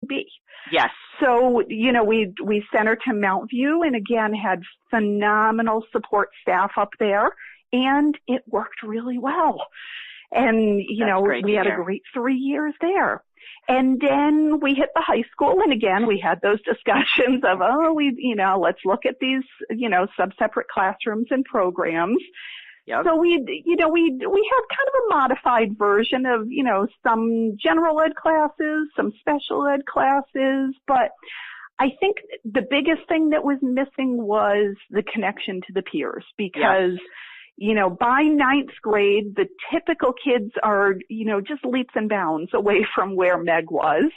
be. Yes. So, we sent her to Mount View and again had phenomenal support staff up there, and it worked really well. And, we had a great 3 years there. And then we hit the high school, and again, we had those discussions of, let's look at these, sub-separate classrooms and programs. Yep. So we had kind of a modified version of, some general ed classes, some special ed classes, but I think the biggest thing that was missing was the connection to the peers because, by ninth grade, the typical kids are, just leaps and bounds away from where Meg was.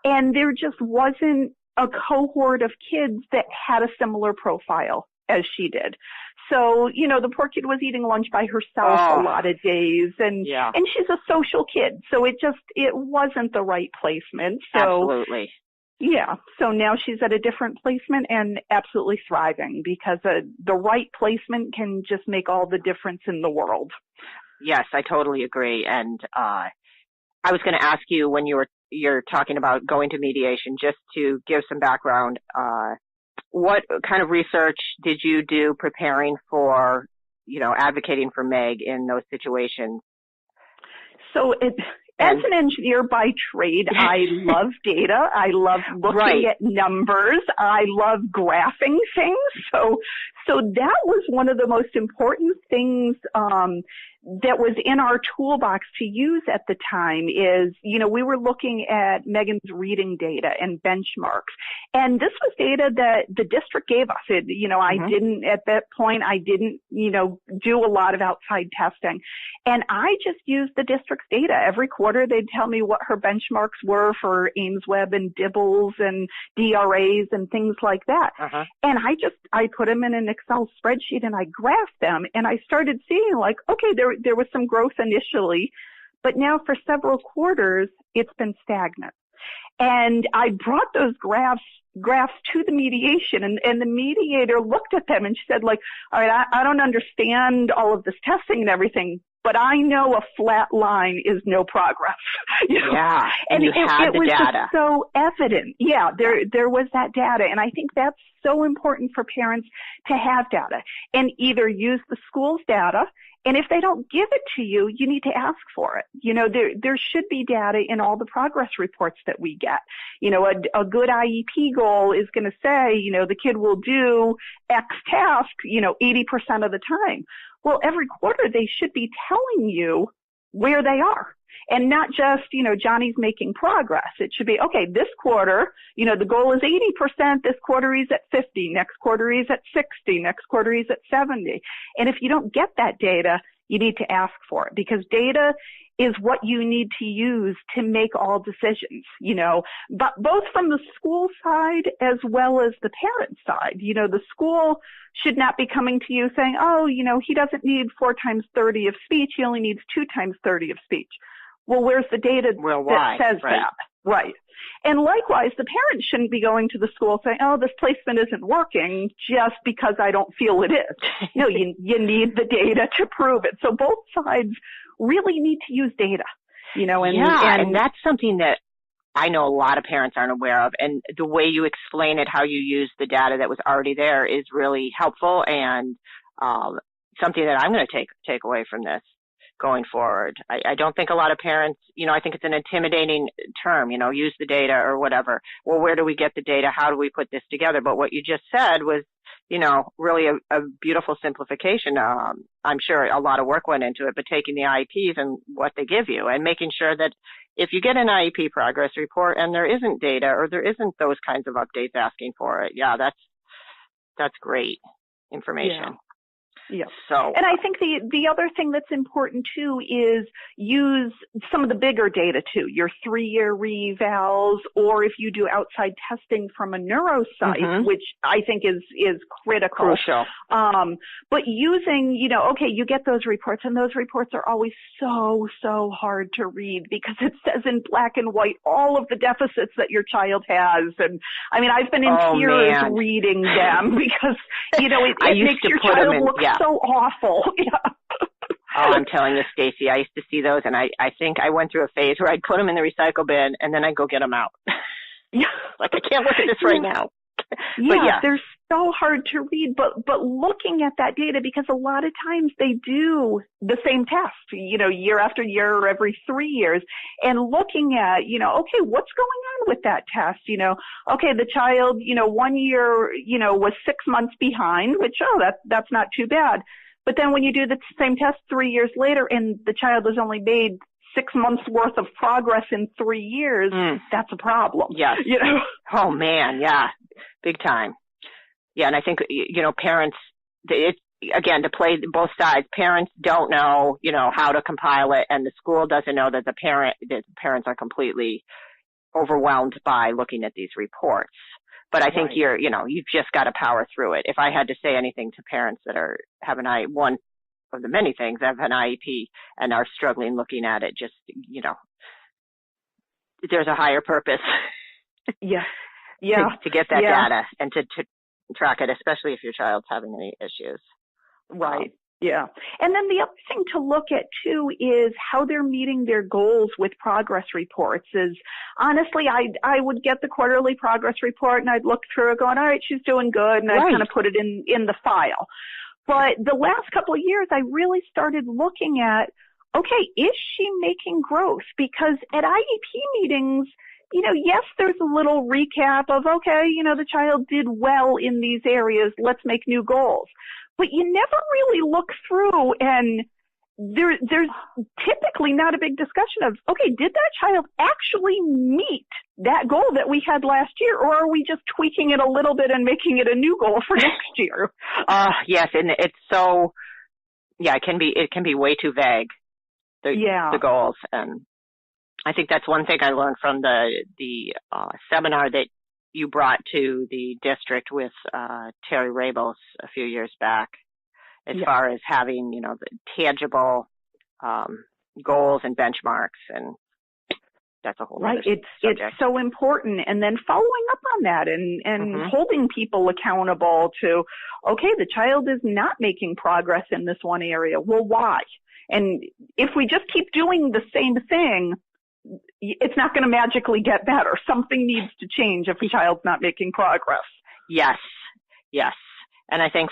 And there just wasn't a cohort of kids that had a similar profile as she did. So, the poor kid was eating lunch by herself a lot of days and she's a social kid. So it wasn't the right placement. So, absolutely. Yeah. So now she's at a different placement and absolutely thriving because the right placement can just make all the difference in the world. Yes, I totally agree. And, I was going to ask you when you're talking about going to mediation, just to give some background, what kind of research did you do preparing for, advocating for Meg in those situations? So as an engineer by trade, I love data. I love looking at numbers. I love graphing things. So that was one of the most important things, that was in our toolbox to use at the time is, we were looking at Megan's reading data and benchmarks. And this was data that the district gave us. I didn't, at that point, do a lot of outside testing. And I just used the district's data. Every quarter, they'd tell me what her benchmarks were for Ames Web and Dibbles and DRAs and things like that. And I put them in an Excel spreadsheet and I graphed them and I started seeing like, okay, there was some growth initially, but now for several quarters, it's been stagnant. And I brought those graphs to the mediation and the mediator looked at them and she said like, all right, I don't understand all of this testing and everything, but I know a flat line is no progress. Yeah. And you had the was data. Just so evident. Yeah, there was that data. And I think that's so important for parents to have data and either use the school's data. And if they don't give it to you, you need to ask for it. There should be data in all the progress reports that we get. A good IEP goal is going to say, the kid will do X task, 80% of the time. Well, every quarter they should be telling you where they are. And not just, Johnny's making progress. It should be, okay, this quarter, the goal is 80%. This quarter he's at 50. Next quarter he's at 60. Next quarter he's at 70. And if you don't get that data, you need to ask for it because data is what you need to use to make all decisions, but both from the school side as well as the parent side. The school should not be coming to you saying, oh, he doesn't need 4 times 30 of speech. He only needs 2 times 30 of speech. Well, where's the data that says that? Right. And likewise, the parents shouldn't be going to the school saying, oh, this placement isn't working just because I don't feel it is. No, you need the data to prove it. So both sides really need to use data, and that's something that I know a lot of parents aren't aware of. And the way you explain it, how you use the data that was already there is really helpful and something that I'm going to take away from this going forward. I don't think a lot of parents, I think it's an intimidating term, use the data or whatever. Well, where do we get the data? How do we put this together? But what you just said was, really a beautiful simplification. I'm sure a lot of work went into it, but taking the IEPs and what they give you and making sure that if you get an IEP progress report and there isn't data or there isn't those kinds of updates asking for it, that's great information. Yeah. So, and I think the other thing that's important too is use some of the bigger data too, your 3-year revals, or if you do outside testing from a neurosite, which I think is critical. Crucial. But using, okay, you get those reports and those reports are always so hard to read because it says in black and white all of the deficits that your child has. And I mean, I've been in tears reading them because, it makes your child look so awful. Yeah. Oh, I'm telling you, Stacey, I used to see those, and I think I went through a phase where I'd put them in the recycle bin, and then I'd go get them out. Like, I can't look at this right now. Yeah, they're so hard to read, but looking at that data, because a lot of times they do the same test, year after year or every 3 years, and looking at, okay, what's going on with that test? Okay, the child, 1 year, was 6 months behind, which, that's not too bad. But then when you do the same test 3 years later and the child has only made 6 months worth of progress in 3 years, that's a problem. Yes. Oh man. Yeah. Big time. Yeah. And I think, parents, again, to play both sides, parents don't know, how to compile it, and the school doesn't know that the parents are completely overwhelmed by looking at these reports. But I think you've just got to power through it. If I had to say anything to parents that have one of the many things, have an IEP and are struggling looking at it, just, there's a higher purpose. To get that data and to track it, especially if your child's having any issues. Right. Yeah. And then the other thing to look at too is how they're meeting their goals with progress reports. Honestly, I would get the quarterly progress report and I'd look through it going, all right, she's doing good. And I'd kind of put it in the file. But the last couple of years, I really started looking at, okay, is she making growth? Because at IEP meetings, yes, there's a little recap of, okay, the child did well in these areas. Let's make new goals. But you never really look through, and there's typically not a big discussion of, okay, did that child actually meet that goal that we had last year, or are we just tweaking it a little bit and making it a new goal for next year? Yes, and it's so, it can be way too vague, the goals. And I think that's one thing I learned from the seminar that you brought to the district with Terry Rabos a few years back, as far as having, the tangible goals and benchmarks, and that's a whole other subject. It's so important. And then following up on that and holding people accountable to, okay, the child is not making progress in this one area. Well, why? And if we just keep doing the same thing, it's not going to magically get better. Something needs to change if a child's not making progress. Yes. And I think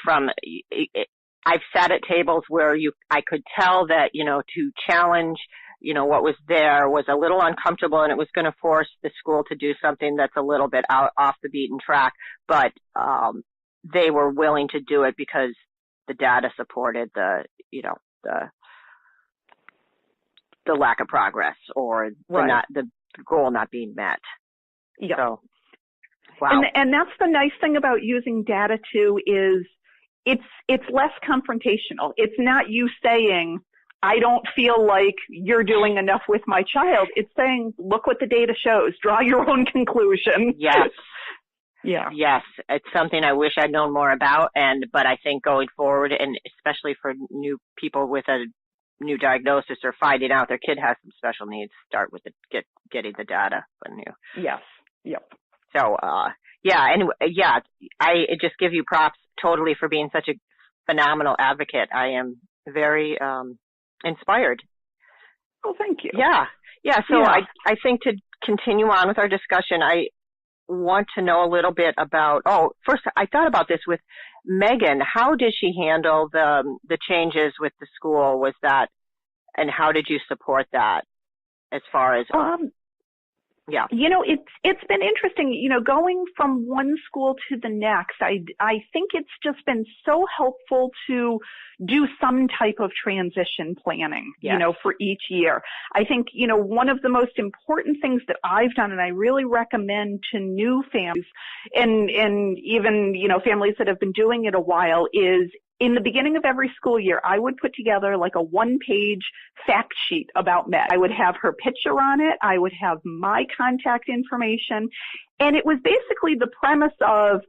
I've sat at tables where I could tell that, to challenge, what was there was a little uncomfortable, and it was going to force the school to do something that's a little bit off the beaten track. But they were willing to do it because the data supported the lack of progress or the goal not being met. Yeah. So, wow. And that's the nice thing about using data too, is it's less confrontational. It's not you saying, I don't feel like you're doing enough with my child. It's saying, look what the data shows. Draw your own conclusion. Yes. Yeah. Yes. It's something I wish I'd known more about. But I think going forward, and especially for new people with a new diagnosis or finding out their kid has some special needs, start with getting the data. Yes. Yep. So, I just give you props totally for being such a phenomenal advocate. I am very inspired. Oh, thank you. Yeah. So I think to continue on with our discussion, I want to know a little bit about, first I thought about this with Megan. How did she handle the changes with the school? And how did you support that as far as, yeah. It's been interesting, going from one school to the next. I think it's just been so helpful to do some type of transition planning, for each year. I think, one of the most important things that I've done, and I really recommend to new families and even, families that have been doing it a while, is in the beginning of every school year, I would put together like a 1-page fact sheet about Meg. I would have her picture on it. I would have my contact information. And it was basically the premise of,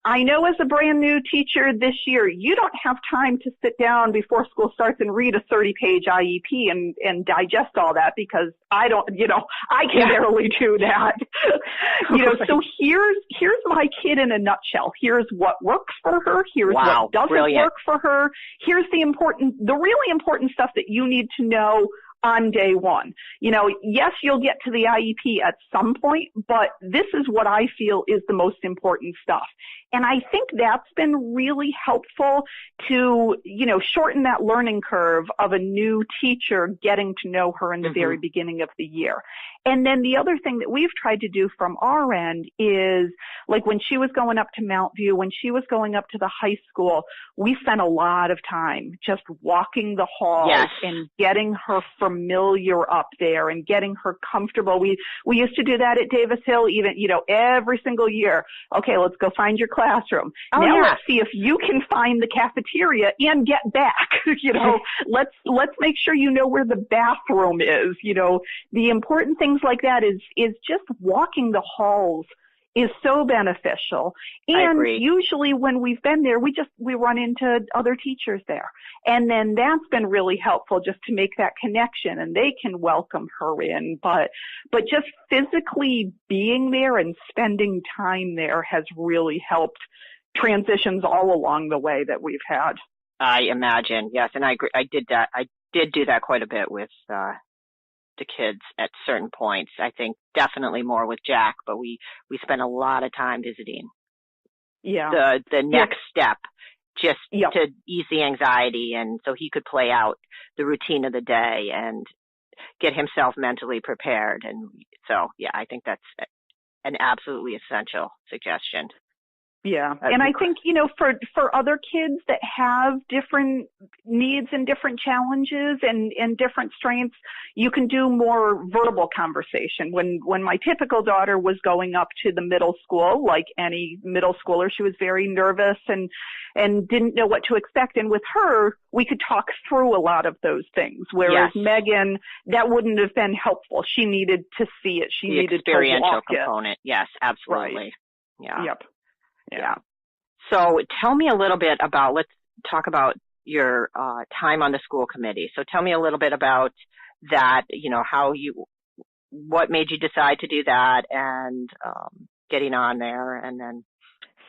I know as a brand new teacher this year, you don't have time to sit down before school starts and read a 30-page IEP and digest all that, because I don't, I can barely do that. So here's my kid in a nutshell. Here's what works for her. Here's what doesn't work for her. Here's the really important stuff that you need to know on day one. Yes, you'll get to the IEP at some point, but this is what I feel is the most important stuff. And I think that's been really helpful to, shorten that learning curve of a new teacher getting to know her in the very beginning of the year. And then the other thing that we've tried to do from our end is, like when she was going up to Mount View, when she was going up to the high school, we spent a lot of time just walking the halls and getting her familiar up there and getting her comfortable. We used to do that at Davis Hill even, every single year. Okay, let's go find your classroom. Let's see if you can find the cafeteria and get back. Let's make sure you know where the bathroom is. The important things like that is just walking the halls is so beneficial. And usually when we've been there, we run into other teachers there. And then that's been really helpful just to make that connection, and they can welcome her in. But just physically being there and spending time there has really helped transitions all along the way that we've had. I imagine, yes. And I agree. I did do that quite a bit with the kids at certain points. I think definitely more with Jack, but we spent a lot of time visiting. Yeah. The next step, just to ease the anxiety, and so he could play out the routine of the day and get himself mentally prepared. And so, I think that's an absolutely essential suggestion. Yeah. And I think, for other kids that have different needs and different challenges and different strengths, you can do more verbal conversation. When my typical daughter was going up to the middle school, like any middle schooler, she was very nervous and didn't know what to expect. And with her, we could talk through a lot of those things. Whereas Megan, that wouldn't have been helpful. She needed to see it. She needed to walk it. Experiential component. Yes, absolutely. Right. Yeah. Yep. Yeah. So tell me a little bit about, let's talk about your time on the school committee. So tell me a little bit about that, what made you decide to do that, and getting on there, and then.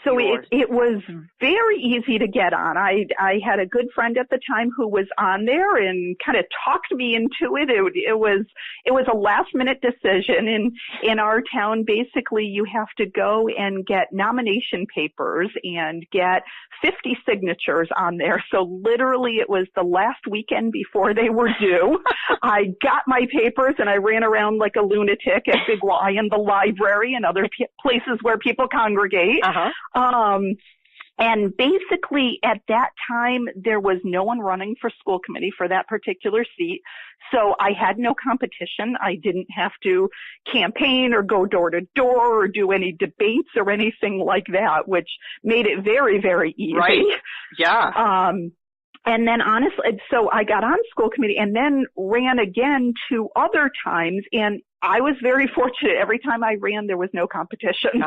So it was very easy to get on. I had a good friend at the time who was on there and kind of talked me into it. It was a last minute decision in our town. Basically, you have to go and get nomination papers and get 50 signatures on there. So literally it was the last weekend before they were due. I got my papers and I ran around like a lunatic at Big Y and the library and other places where people congregate. And basically at that time, there was no one running for school committee for that particular seat. So I had no competition. I didn't have to campaign or go door to door or do any debates or anything like that, which made it very, very easy. Right. Yeah. And then honestly, so I got on school committee and then ran again 2 other times, and I was very fortunate. Every time I ran, there was no competition,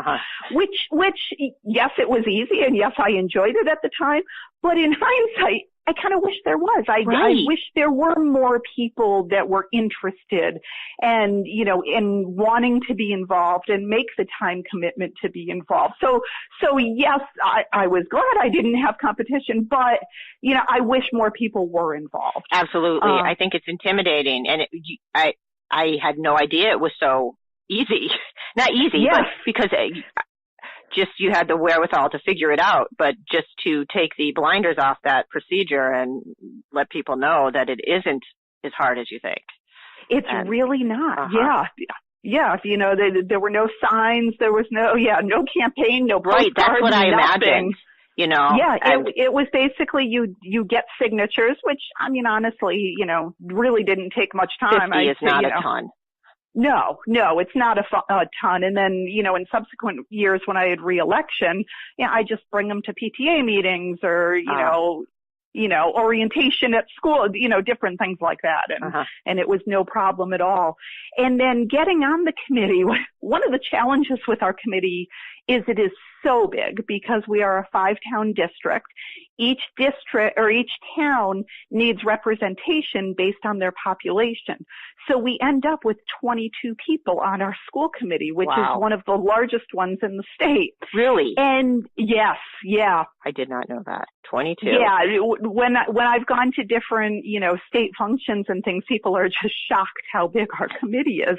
which, yes, it was easy, and yes, I enjoyed it at the time. But in hindsight, I kind of wish there was. I wish there were more people that were interested and, in wanting to be involved and make the time commitment to be involved. So yes, I was glad I didn't have competition, but, I wish more people were involved. Absolutely. I think it's intimidating, and I had no idea it was so easy. Not easy, but because just you had the wherewithal to figure it out, but just to take the blinders off that procedure and let people know that it isn't as hard as you think. It's really not. Yeah. There were no signs. There was no campaign, no postcards. Right. That's what I imagined. Yeah, it was basically you get signatures, which, I mean, honestly, really didn't take much time. 50 is not a ton. No, it's not a ton. And then, in subsequent years when I had re-election, I just bring them to PTA meetings or, orientation at school, different things like that. And it was no problem at all. And then getting on the committee, one of the challenges with our committee is it is so big because we are a 5-town district. Each district or each town needs representation based on their population. So we end up with 22 people on our school committee, which is one of the largest ones in the state. Really? And yes, yeah. I did not know that. 22. Yeah, when I've gone to different, state functions and things, people are just shocked how big our committee is.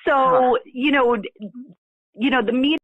So, the meeting